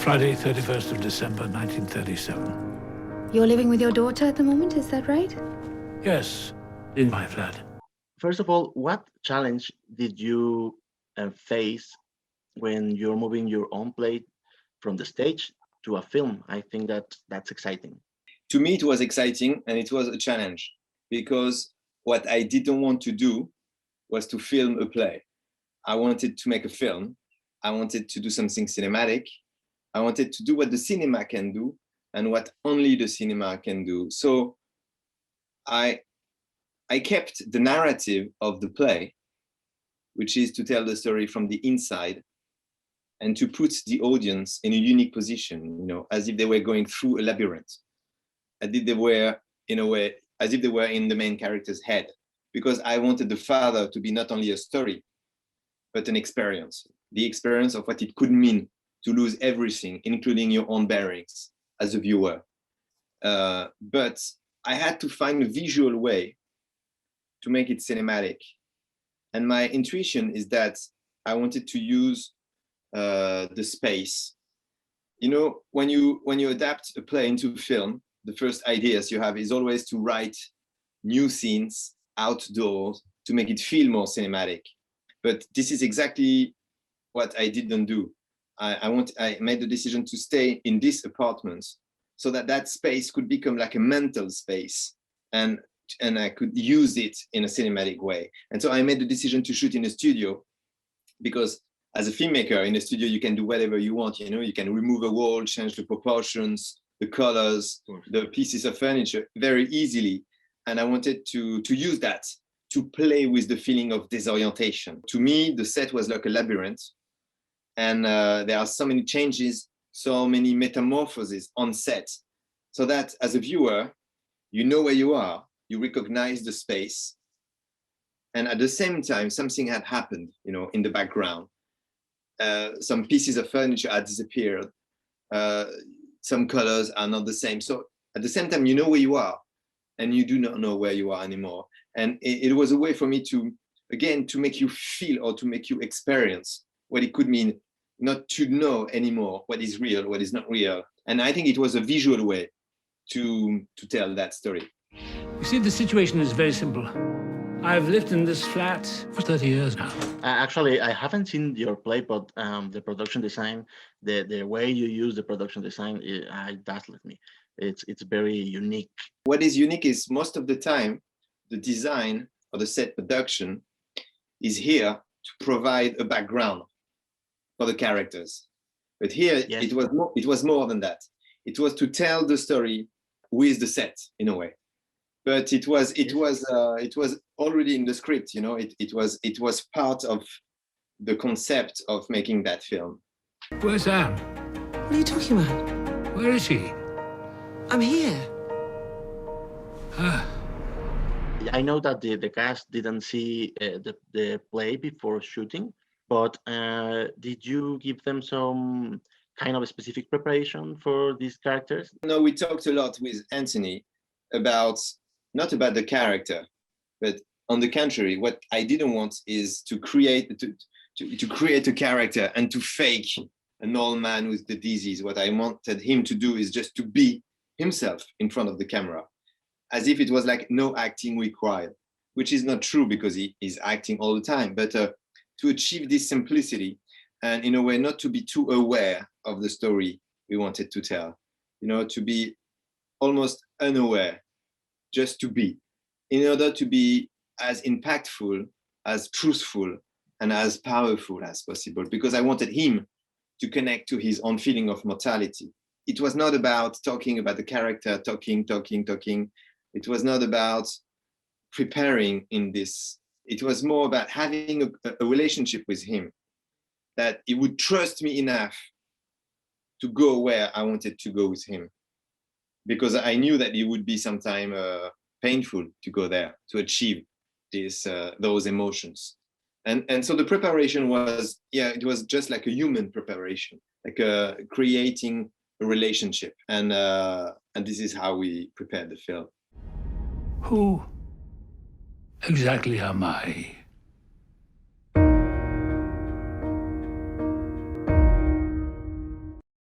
Friday, 31st of December, 1937. You're living with your daughter at the moment, is that right? Yes, in my flat. First of all, what challenge did you face when you're moving your own play from the stage to a film? I think that's exciting. To me, it was exciting and it was a challenge because what I didn't want to do was to film a play. I wanted to make a film. I wanted to do something cinematic. I wanted to do what the cinema can do and what only the cinema can do. So I kept the narrative of the play, which is to tell the story from the inside and to put the audience in a unique position, you know, as if they were going through a labyrinth, as if they were, in a way, as if they were in the main character's head, because I wanted the father to be not only a story, but an experience, the experience of what it could mean to lose everything, including your own bearings as a viewer. But I had to find a visual way to make it cinematic. And my intuition is that I wanted to use the space. You know, when you adapt a play into film, the first ideas you have is always to write new scenes outdoors to make it feel more cinematic. But this is exactly what I didn't do. I made the decision to stay in this apartment so that that space could become like a mental space and I could use it in a cinematic way. And so I made the decision to shoot in a studio because as a filmmaker in a studio, you can do whatever you want. You know, you can remove a wall, change the proportions, the colors, the pieces of furniture very easily. And I wanted to use that to play with the feeling of disorientation. To me, the set was like a labyrinth. And there are so many changes, so many metamorphoses on set, so that as a viewer, you know where you are, you recognize the space. And at the same time, something had happened, you know, in the background. Some pieces of furniture had disappeared. Some colors are not the same. So at the same time, you know where you are and you do not know where you are anymore. And it was a way for me to, again, to make you feel or to make you experience what it could mean not to know anymore what is real, what is not real. And I think it was a visual way to tell that story. You see, the situation is very simple. I've lived in this flat for 30 years now. Actually, I haven't seen your play, but the production design, the way you use the production design, it dazzles me. It's very unique. What is unique is most of the time, the design or the set production is here to provide a background for the characters. But here, yes, it was more than that. It was to tell the story with the set in a way. But it was already in the script, you know. It was part of the concept of making that film. Where's Anne? What are you talking about? Where is she? I'm here. I know that the cast didn't see the play before shooting, but did you give them some kind of a specific preparation for these characters? No, we talked a lot with Anthony about, not about the character, but on the contrary, what I didn't want is to create a character and to fake an old man with the disease. What I wanted him to do is just to be himself in front of the camera, as if it was like no acting required, which is not true because he is acting all the time, but to achieve this simplicity and in a way not to be too aware of the story we wanted to tell, you know, to be almost unaware, just to be, in order to be as impactful, as truthful, and as powerful as possible, because I wanted him to connect to his own feeling of mortality. It was not about talking about the character, talking. It was not about preparing in this. It was more about having a relationship with him, that he would trust me enough to go where I wanted to go with him, because I knew that it would be sometime painful to go there, to achieve those emotions. And so the preparation was, it was just like a human preparation, like creating a relationship. And this is how we prepared the film. Who exactly am I?